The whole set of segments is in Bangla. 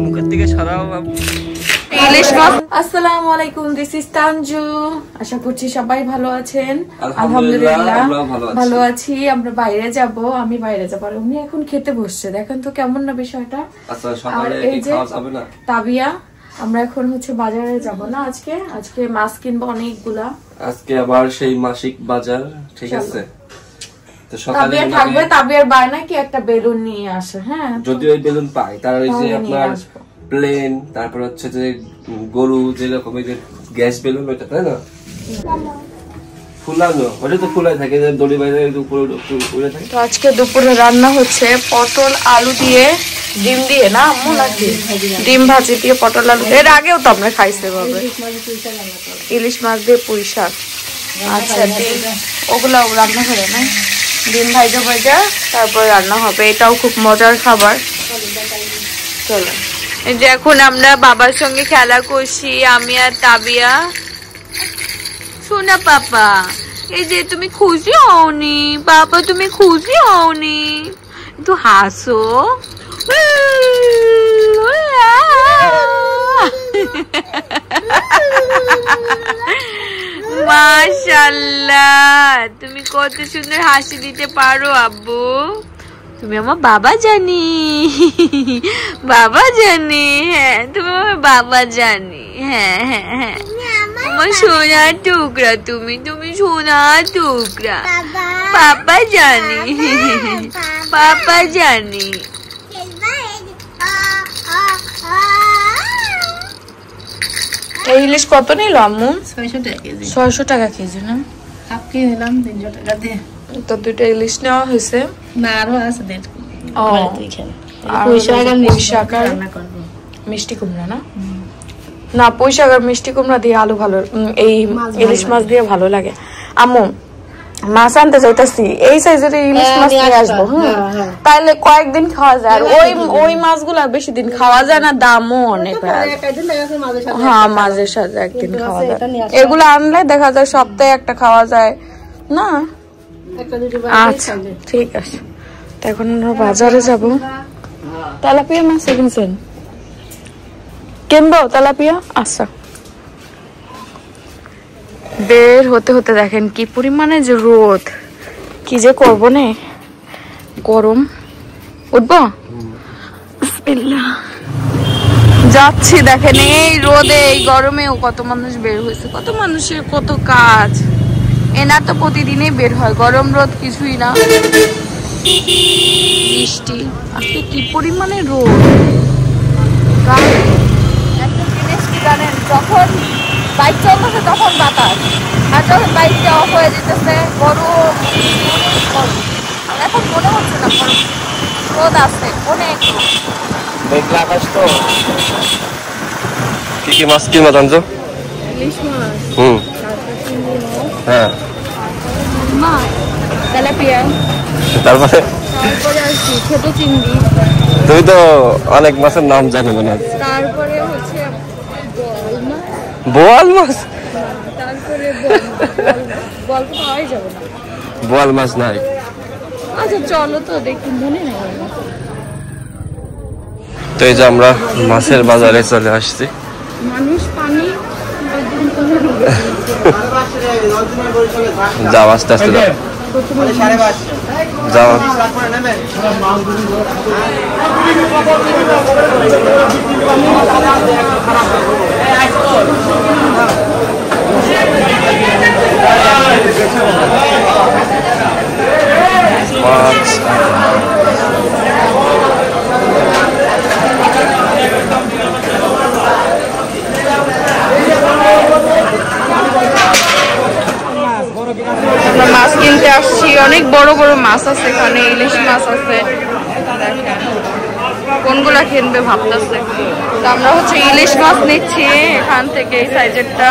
মুখের দিকে সরাও। আসসালামু আলাইকুম, দিস ইজ তানজু। আশা করছি সবাই ভালো আছেন। আলহামদুলিল্লাহ ভালো আছি। আমরা বাইরে যাব, আমি বাইরে যাব আর উনি এখন খেতে বসছে। দেখেন তো কেমন না বিষয়টা। আচ্ছা সকালে কি খাওয়া যাবে না? তাবিয়া আমরা এখন বাজারে যাব না, আজকে মাছ কিনবো অনেকগুলা। আজকে আবার সেই মাসিক বাজার, ঠিক আছে? তো সকালে থাকবে তাবিয়ার বায়না কি একটা বেলুন নিয়ে আসে। হ্যাঁ, যদি ওই বেলুন পাই তার ওই যে আপনার প্লেন, তারপর হচ্ছে যে গরু যেরকম এই যে গ্যাস বেলুন, ওইটা তাই না? ফুলানো, ওটা তো ফুলাই থাকে, দড়ি বাইরে উপরে উড়ে থাকে। তো আজকে দুপুরে রান্না হচ্ছে পটল আলু দিয়ে, ডিম দিয়ে না আম্মু, নাকি ডিম ভাজি দিয়ে পটল আলু। এর আগেও তো আমরা খাইছি ভাবে ইলিশ মাছ দিয়ে পুঁই শাক। আচ্ছা, ওগুলা রান্না করে না, ডিম ভাজা ভাজা তারপর রান্না হবে। এটাও খুব মজার খাবার। চলো, এই যে এখন আমরা বাবার সঙ্গে খেলা করছি, আমি আর তাবিয়া। শোনা পাপা, এই যে তুমি খুশি হওনি? বাবা তুমি খুশি হওনি? একটু হাসো। মাশাআল্লাহ, তুমি কত সুন্দর হাসি দিতে পারো আব্বু। তুমি আমার বাবা জানি, বাবা জানি। হ্যাঁ, তুমি আমার বাবা জানি। হ্যাঁ হ্যাঁ হ্যাঁ, আমার সোনার টুকরা, তুমি সোনার টুকরা। পাপা জানি, পাপা জানি। এই ইলিশ কত নিল আম্মু? 600 টাকা কেজি। 600 টাকা কেজি না? হাফ কেজি নিলাম 300 টাকা দিয়ে। তো দুটো ইলিশ নেওয়া হয়েছে না, আরো আছে দেড় কেজি। ও, মিষ্টি কুমড়া না? না, পুঁই শাক আর মিষ্টি কুমড়া দিয়ে আলু ভালো, এই ইলিশ মাছ দিয়ে ভালো লাগে। আম্মু মাছ আনতে চাইতেছি, এই সাইজের ইলিশ মাছ নিয়ে আসবো। তাইলে কয়েকদিন খাওয়া যায়। আর ওই মাছগুলো বেশি দিন খাওয়া যায় না, দামও অনেক। হ্যাঁ, মাঝে সাথে একদিন খাওয়া যায়। এগুলো আনলে দেখা যায় সপ্তাহে একটা খাওয়া যায় না। আচ্ছা ঠিক আছে, এখন আমরা বাজারে যাবো। তেলাপিয়া মাছ কিনছেন? কিনবো তেলাপিয়া। আচ্ছা, বের হতে হতে দেখেন কি পরিমাণে যে রোদ, কি যে করবো নে, গরম। উঠবো, যাচ্ছি। দেখেন এই রোদে এই গরমেও কত মানুষ বের হয়েছে, কত মানুষের কত কাজ। এনা তো প্রতিদিনই বের হয়, গরম রোদ কিছুই না। বৃষ্টি, আজকে কি পরিমাণে রোদ। একটা জিনিস কি জানেন, যখন বাইক চলতেছে তখন বাতাস, আর যখন বাইকটা অফ হয়ে যেতেছে গরম। এখন মনে হচ্ছে না গরম, রোদ আছে অনেক। মেঘলা আকাশ তো। কি মাছ কিনবো তানজু? ইলিশ মাছ। হ্যাঁ, তেলাপিয়া। তারপরে আসছি ছোট চিংড়ি। তুই তো অনেক মাছের নাম জানি মনে হচ্ছে। তারপরে হচ্ছে বোয়াল মাছ। তারপরে বল তো পাওয়াই যাবে না, বোয়াল মাছ নাই। আচ্ছা চলো তো দেখি, মনে নেই। তো এই যে আমরা মাছের বাজারে চলে আসছি। মানুষ পানি যাও আস্তে আস্তে যাও, যাও। মাছ কিনতে আসছি, অনেক বড় বড় মাছ আছে এখানে, ইলিশ মাছ আছে। কোনগুলা কিনবে ভাবতেছে। তো আমরা ইলিশ মাছ নিচ্ছি এখান থেকে, এই সাইজেরটা।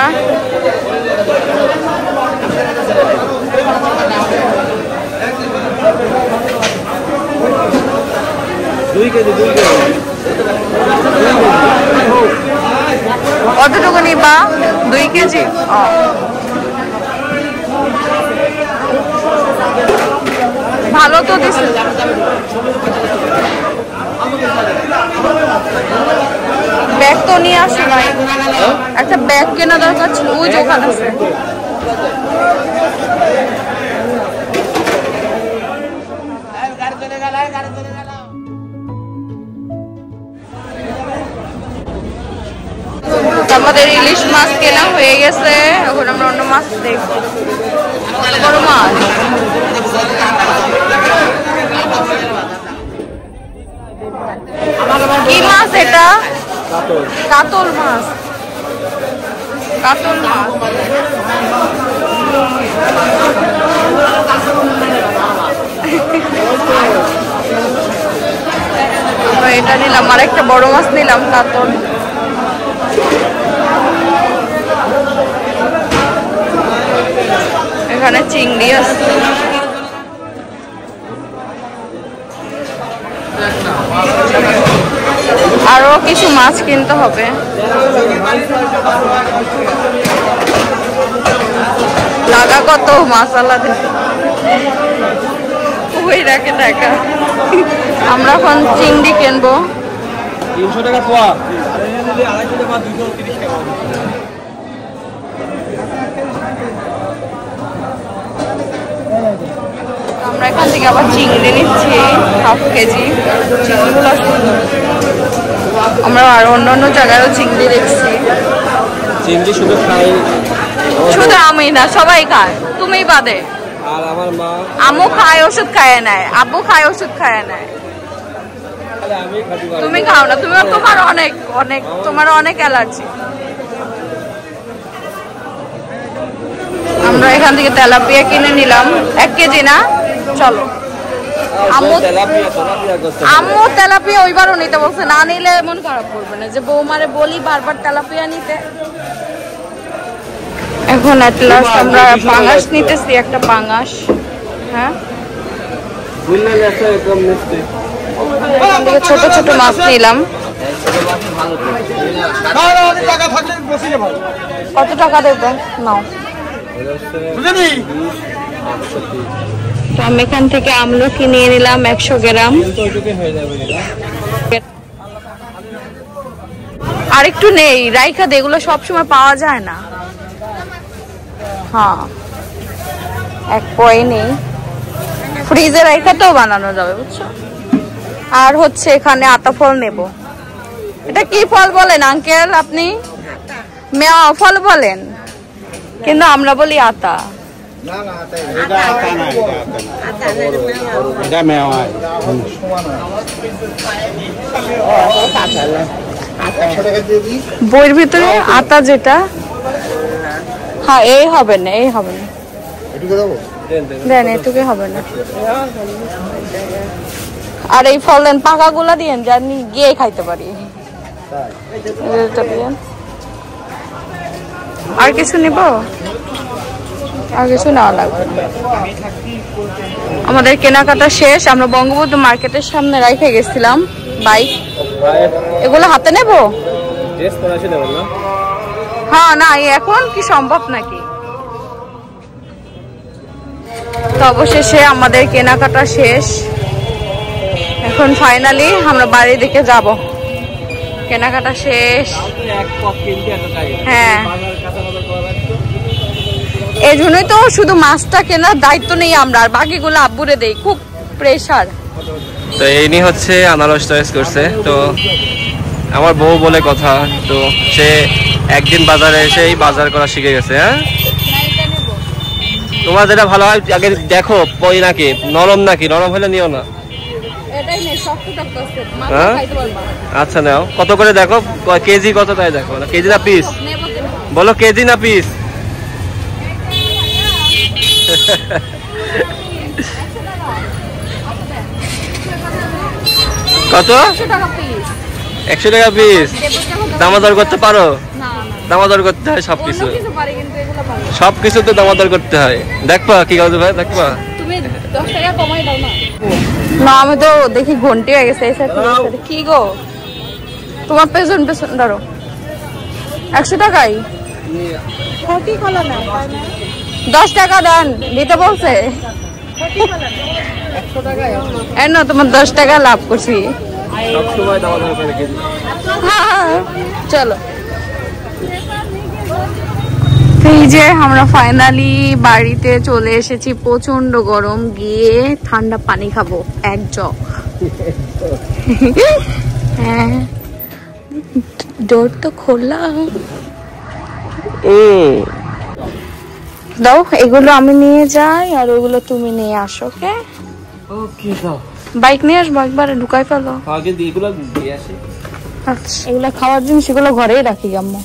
কতটুকু নিবা? 2 কেজি। ভালো তো দিছে। তো নিয়ে আসি নাই, একটা ব্যাগ কেনা দরকার ছিল, ওই যে ওখানে আছে। আমাদের ইলিশ মাছ কেনা হয়ে গেছে, এখন আমরা অন্য মাছ দেখবো। বড় মাছ, কি মাছ এটা? কাতল মাছ, কাতল মাছ। এটা নিলাম, আর একটা বড় মাছ নিলাম, কাতল। এখানে চিংড়ি আছে, আরো কিছু মাছ কিনতে হবে। লাগা কত মাসালা ওই রাখে টাকা। আমরা এখন চিংড়ি কিনবো, 300 টাকা পোয়া। আমরা এখান থেকে আবার চিংড়ি নিচ্ছি হাফ কেজি। চিংড়িগুলো আমরা আর অন্য জায়গায়ও চিংড়ি দেখছি। চিংড়ি শুধু খাই, শুধু আমি না, সবাই খায়, তুমি বাদে। আর আমার মা, আম্মু খায় ওষুধ খায় নেয়, আব্বু খায় ওষুধ খায় নেয়, তুমি খাও না। তুমি, তোমার অনেক অনেক, তোমার অনেক অ্যালার্জি। আমরা এখান থেকে তেলাপিয়া কিনে নিলাম 1 কেজি না, চলো। আম্মু তেলাপিয়া ওইবারও নিতে বলছে, না নিলে মন খারাপ করবে না, যে বৌমারে বলি বারবার তেলাপিয়া নিতে। এখন এট লাস্ট আমরা পাঙ্গাস নিতেছি, একটা পাঙ্গাস। হ্যাঁ, ছোট ছোট মাছ নিলাম। কত টাকা দেবেন? নাও। তো আমি এখান থেকে আমলকি নিয়ে নিলাম 100 গ্রাম। আর একটু নেই, রাইখা দে, এগুলো সবসময় পাওয়া যায় না। হ্যাঁ, 1 পয় নেই, ফ্রিজে রাইখা তো বানানো যাবে, বুঝছো। আর হচ্ছে এখানে আতা ফল নেব। এটা কি ফল বলেন আঙ্কেল আপনি? মেওয়া ফল বলেন, কিন্তু আমরা বলি আতা। বইয়ের ভিতরে আতা যেটা, হ্যাঁ এই হবে না, এই হবে না, দেন এটুকু হবে না। আর এই ফল দেন, পাকা গুলা দিয়েন, জানি গিয়ে খাইতে পারি। আর কিছু নিব? আর কিছু নেওয়া লাগবে। আমাদের কেনাকাটা শেষ। আমরা বঙ্গবন্ধু মার্কেটের সামনে রেখে গেছিলাম বাইক। এগুলো হাতে নেব? হ্যাঁ, না এখন কি সম্ভব নাকি? তো অবশেষে আমাদের কেনাকাটা শেষ। এখন ফাইনালি আমরা বাড়ির দিকে যাব। কেনাকাটা শেষ। হ্যাঁ, এই জন্যই তো শুধু মাছটা কেনার দায়িত্ব নেই আমরা, আর বাকিগুলো আব্বুরে দেই, খুব প্রেশার। তো এই হচ্ছে আনারস চয়েস করছে। তো আমার বউ বলে কথা, তো সে একদিন বাজারে এসেই বাজার করা শিখে গেছে। হ্যাঁ, তোমার যেটা ভালো হয় আগে দেখো, পই নাকি নরম, নাকি নরম হলে নিও না। আচ্ছা নাও, কত করে দেখো, কেজি কত তাই দেখো, কেজি না পিস বলো, কেজি না পিস? কত? 100 টাকা পিস। দামাদর করতে পারো? দামাদর করতে হয় সবকিছু, সবকিছু তো দামাদর করতে হয়। দেখবা কি কাজ ভাই, দেখবা। না আমি তো দেখি ঘন্টি হয়ে গেছে। কি গো, তোমার পেছন পেছন ধরো। 100 টাকাই 10 টাকা দেন, দিতে বলছে। তোমার 10 টাকা লাভ করছি। সবসময় দামাদর করে। চলো এই যে আমরা ফাইনালি বাড়িতে চলে এসেছি। প্রচন্ড গরম, গিয়ে ঠান্ডা পানি খাবো এক জগ। হ্যাঁ ডোর তো খোলা। দাও এগুলো আমি নিয়ে যাই আর ওগুলো তুমি নিয়ে আসো। ওকে ওকে দাও। বাইক নিয়ে আসবো, একবারে ঢুকাই ফেলো। আগে এগুলো দিয়ে আসি। আচ্ছা এগুলো খাওয়ার জিনিস, এগুলো ঘরেই রাখি আম্মু।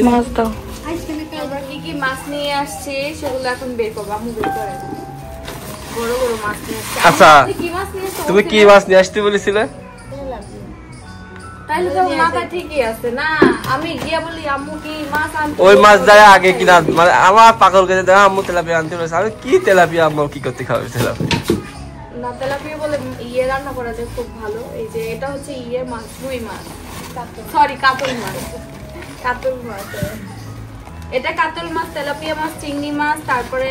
মাছ দাও। কি কি মাছ নিয়ে আসছে সেগুলো এখন বের করবো। আম্মু বের করে বড় বড় মাছ নিয়ে আসছে। আচ্ছা তুমি কি মাছ নিয়ে আসতে বলেছিলে? তাইলে তো মাথা ঠিকই আছে না। আমি গিয়া বলি আম্মু কি মাছ আনতে, ওই মাছ যায় আগে কিনা, মানে আমার পাগল করে দেয় আম্মু তেলাপিয়া আনতে বলেছে। আমি কি তেলাপিয়া আম্মু কি করতে খাবে তেলাপিয়া? না তেলাপিয়া বলে ইয়ে রান্না করা যায় খুব ভালো। এই যে এটা হচ্ছে ইয়ে মাছ, রুই মাছ, সরি কাতল মাছ, কাতল মাছ। এটা কাতল মাছ, তেলাপিয়া মাছ, চিংড়ি মাছ, তারপরে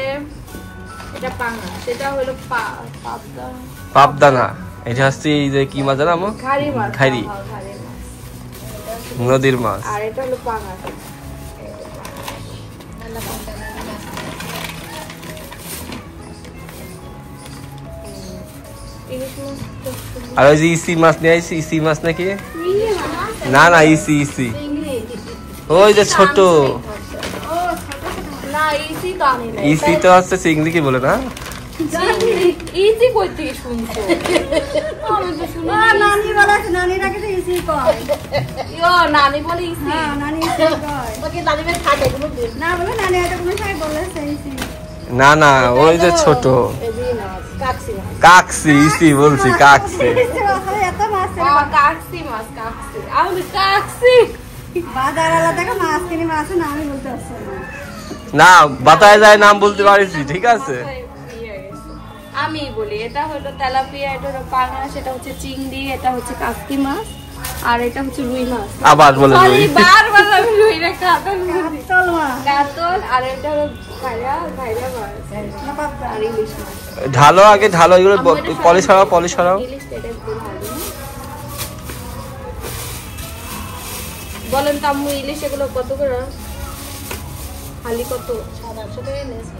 এটা পাঙা, সেটা হলো পাবদা। পাবদা না, এটা হচ্ছে এই যে কি মাছ জানো আম্মু? ঘাড়ি মাছ, ঘাড়ি নদীর মাছ। আর এটা হলো পাঙা। আর ওই যে ইসি মাছ নিয়ে আইছি, ইসি মাছ নাকি? না না ইসি ইসি, ওই যে ছোট ইসি তো হচ্ছে চিংড়ি কি বলে না? ইসি কই থেকে শুনছো? আমি তো শুনি নানি বলে, নানি রাখে তো ইসি কয়। ইয়ো নানি বলে ইসি, হ্যাঁ নানি ইসি কয়। ওকে নানি বে থাকে কোনো না বলে, নানি এটা কোনো সাই বলে ইসি। না না ওই যে ছোট কাকসি মাছ, কাকসি ইসি বলছি, কাকসি এত মাছ, কাকসি মাছ, কাকসি। আমি কাকসি বাজার আলাদা দেখো মাছ কিনে মাছ না আমি বলতে পারছি না, বাতায় যায় নাম বলতে পারিছি, ঠিক আছে আমি বলি। এটা হলো তেলাপিয়া, এটা হলো পাঙা, সেটা হচ্ছে চিংড়ি, এটা হচ্ছে কাকসি মাছ, আর এটা হচ্ছে রুই মাছ। আবার বলে রুই, বারবার আমি রুই রে কাতল মাছ, কাতল। আর এটা হলো ঘাইরা, ঘাইরা মাছ আর ইলিশ মাছ। ঢালো আগে, ঢালো এগুলো পলিশ সরাও, পলিশ সরাও। বলেন তো আম্মু ইলিশ এগুলো কত করে হালি? কত? 700 টাকা নিয়েছে।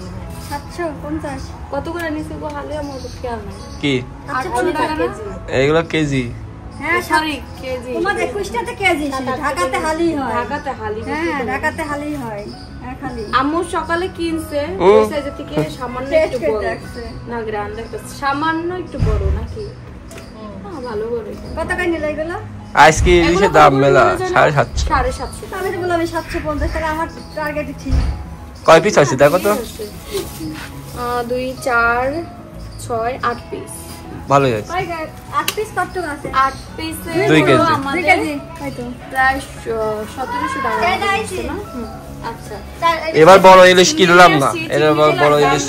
750 কত করে নিছে গো হালি? আমার তো খেয়াল নাই। কি 800 টাকা কেজি? এগুলো কেজি। হ্যাঁ সরি কেজি। তোমাদের 21 টাতে কেজি, ঢাকাতে হালি হয়। ঢাকাতে হালি, হ্যাঁ ঢাকাতে হালি হয়। খালি আম্মু সকালে কিনছে ওই সাইজের থেকে সামান্য একটু বড় না, গ্রান্ড একটা সামান্য একটু বড় নাকি? হ্যাঁ ভালো করে। কত টাকা নিলে এগুলো? আজকে ইলিশের দাম মেলা 750। 750। আমি তো বললাম 750 টাকা আমার টার্গেট ঠিক। কয় পিস আছে দেখো তো? 2 4 6 8 পিস। ভালো আছে। 8 পিস কত টাকা আছে? 8 পিসে 2 কেজি। 2 কেজি হয়তো প্রায় 1700 টাকা আছে না? আচ্ছা এবার বড় ইলিশ কিনলাম না, এবার বড় ইলিশ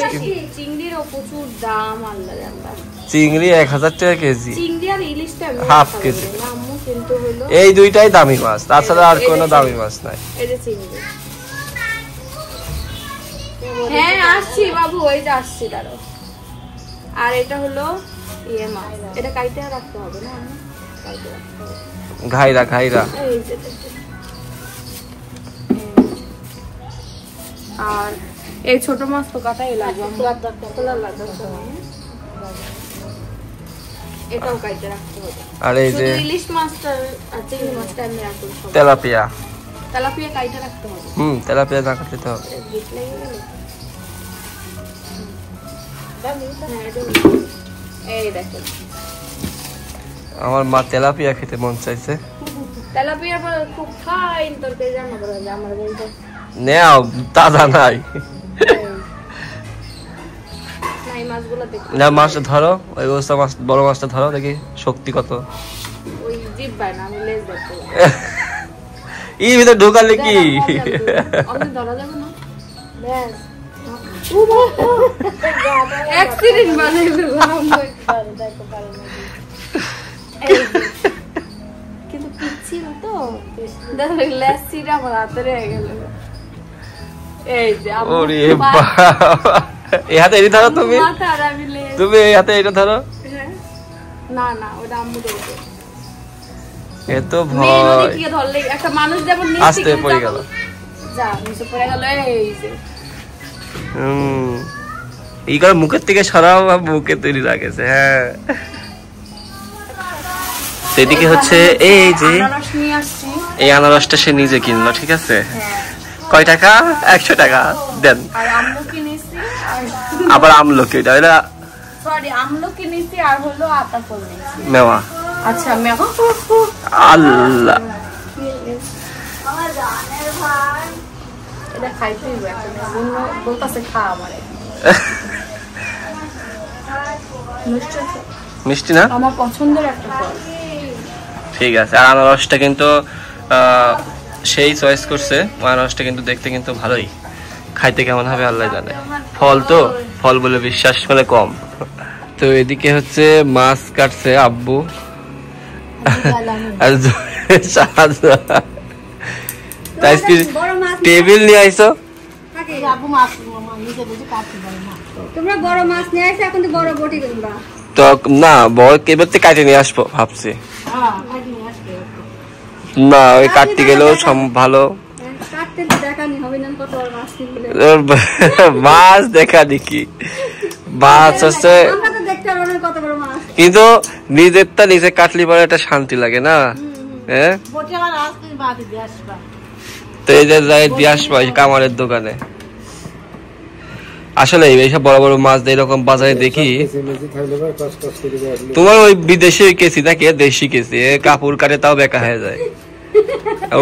চিংড়িরও প্রচুর দাম আল্লাহ জানলা। চিংড়ি 1000 টাকা কেজি, চিংড়ি আর ইলিশটা হাফ কেজি। আম্মু কিন্তু হলো এই দুইটাই দামি মাছ, তাছাড়া আর কোনো দামি মাছ নাই। এই যে চিংড়ি। হ্যাঁ আসছি বাবু, ওই যে আসছি দাঁড়াও। আর এটা হলো ইয়ে মাছ, এটা কাইতে রাখতে হবে না আম্মু? কাইতে রাখতে হবে। ঘাইরা ঘাইরা। এই যে আর এই ছোট মাছ তো কাটাই লাগবে, খোলা লাগবে। এটাও কাইতে রাখতে হবে। আর এই যে ইলিশ মাছটা আর চিংড়ি মাছটা আমি রাখবো। তেলাপিয়া, তেলাপিয়া কাইতে রাখতে হবে। তেলাপিয়া না কাটতে হবে। এই দেখেন আমার মা তেলাপিয়া খেতে মন চাইছে। তেলাপিয়া খুব ফাইন তরকারি রান্না করা যায় আমার বলতে। নেও তাজা নাই। নাই মাছগুলো দেখো না, মাছটা ধরো, ওই ওসব মাছ, বড় মাছটা ধরো দেখি শক্তি কত। ওই জিভ বাই না, আমি লেজ দেখতে এই ভিতরে ঢোকালে কি অন্য ধরা যাবে না? ব্যাস অ্যাক্সিডেন্ট বানাইবে দেখো পারে না কিন্তু পিচ্ছি না তো, দেখো লেজ সিরা আমার হাতে রয়ে গেল। এই যে ওরে বাবা, এই হাতে এটা ধরো তুমি, তুমি এই হাতে এটা ধরো। না না ওটা আম্মু দেবে। এত ভয় একটা মানুষ যেমন আস্তে পড়ে গেল এই করে মুখের থেকে সরাও মুখে তৈরি লাগেছে। হ্যাঁ সেদিকে হচ্ছে এই যে এই আনারসটা সে নিজে কিনলো, ঠিক আছে? কয় টাকা? 100 টাকা দেন। আবার আমলকি, এটা মেওয়া। আচ্ছা মেওয়া। আল্লাহ মিষ্টি না? আমার পছন্দের একটা ফল। ঠিক আছে। আর আনারসটা কিন্তু সেই চয়েস করছে, আনারসটা কিন্তু দেখতে কিন্তু ভালোই, খাইতে কেমন হবে আল্লাহ জানে। ফল তো, ফল বলে বিশ্বাস মানে কম। তো এদিকে হচ্ছে মাছ কাটছে আব্বু, তাই টেবিল নিয়ে আইছো? তো না বড় কেবল কাটে নিয়ে আসবো ভাবছি। না ওই কাটতে গেলেও ভালো মাছ দেখা দেখি, মাছ হচ্ছে কিন্তু নিজেরটা নিজে কাটলি পরে একটা শান্তি লাগে না? হ্যাঁ তো এই যে যাই দিয়ে আসবো কামারের দোকানে। আসলে এইসব বড় বড় মাছ এরকম বাজারে দেখি। তোমার ওই বিদেশি কেসি নাকি দেশি কেসি? কাপড় কাটে তাও বেকা হয়ে যায়,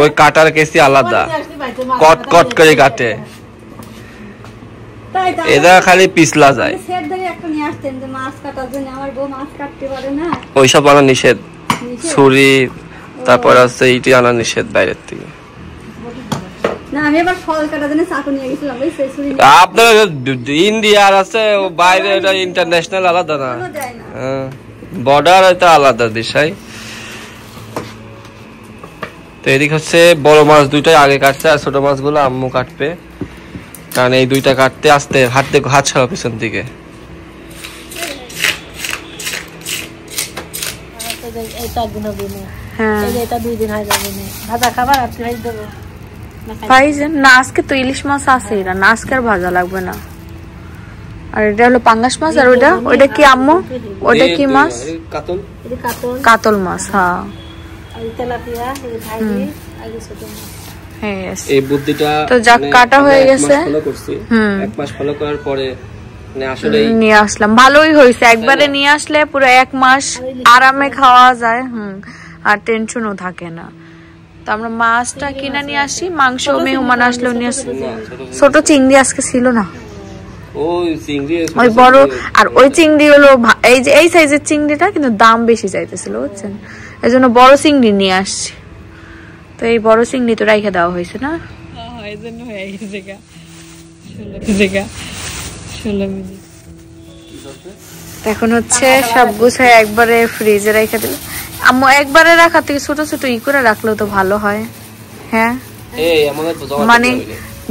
ওই কাটার কেসি আলাদা, কট কট করে কাটে, এরা খালি পিছলা যায়। ওইসব আনা নিষেধ, ছুরি তারপর হচ্ছে এইটি আনা নিষেধ বাইরের থেকে। আপনার ইন্ডিয়ার আছে বাইরে, এটা ইন্টারন্যাশনাল আলাদা না, বর্ডার এটা আলাদা দেশাই। তো এদিকে হচ্ছে বড় মাছ দুইটাই আগে কাটছে, আর ছোট মাছগুলো আম্মু কাটবে, কারণ এই দুইটা কাটতে আসতে হাঁটতে হাত ছাড়া পিছন দিকে। না আজকে তো ইলিশ মাছ আছে, না আজকে আর ভাজা লাগবে না। আর এটা হলো পাঙ্গাস মাছ, আর ওইটা কি আম্মু? ওইটা কি মাছ? কাতল মাছ। হ্যাঁ এই বুদ্ধিটা তো যাক কাটা হয়ে গেছে। এক মাস ফলো করার পরে নিয়ে আসলাম, ভালোই হয়েছে। একবারে নিয়ে আসলে পুরো 1 মাস আরামে খাওয়া যায়, আর টেনশনও থাকে না। তো আমরা মাছটা কিনে নিয়ে আসি, মাংস মেহমান আসলেও নিয়ে আসি। ছোট চিংড়ি আজকে ছিল না, ওই বড়। আর ওই চিংড়ি হলো এই যে এই সাইজের চিংড়িটা, কিন্তু দাম বেশি চাইতেছিল বুঝছেন, এই জন্য বড় চিংড়ি নিয়ে আসছি। তো এই বড় চিংড়ি তো রাইখে দেওয়া হয়েছে না, এখন হচ্ছে সব গুছায় একবারে ফ্রিজে রেখে দিল আম্মু। একবারে রাখা থেকে ছোট ছোট ই করে রাখলেও তো ভালো হয়। হ্যাঁ মানে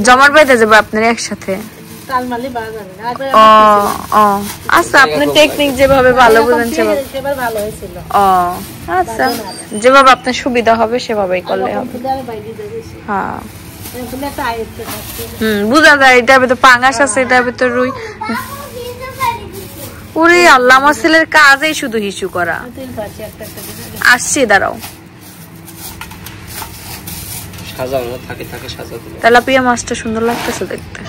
জমার বাইতে যাবে আপনার একসাথে। আচ্ছা আপনার টেকনিক যেভাবে ভালো বুঝেন আচ্ছা যেভাবে আপনার সুবিধা হবে সেভাবেই করলে হবে। হ্যাঁ বুঝা যায়, এটার ভিতরে পাঙ্গাস আছে, এটার ভিতরে রুই। ওরে আল্লাহ, আমার ছেলের কাজেই শুধু হিসু করা। আসছি দাঁড়াও, তেলাপিয়া মাছটা সুন্দর লাগতেছে দেখতে।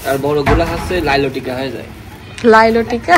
আর বড় গুলা হচ্ছে লাইলটিকা হয়ে যায়, লাইলটিকা।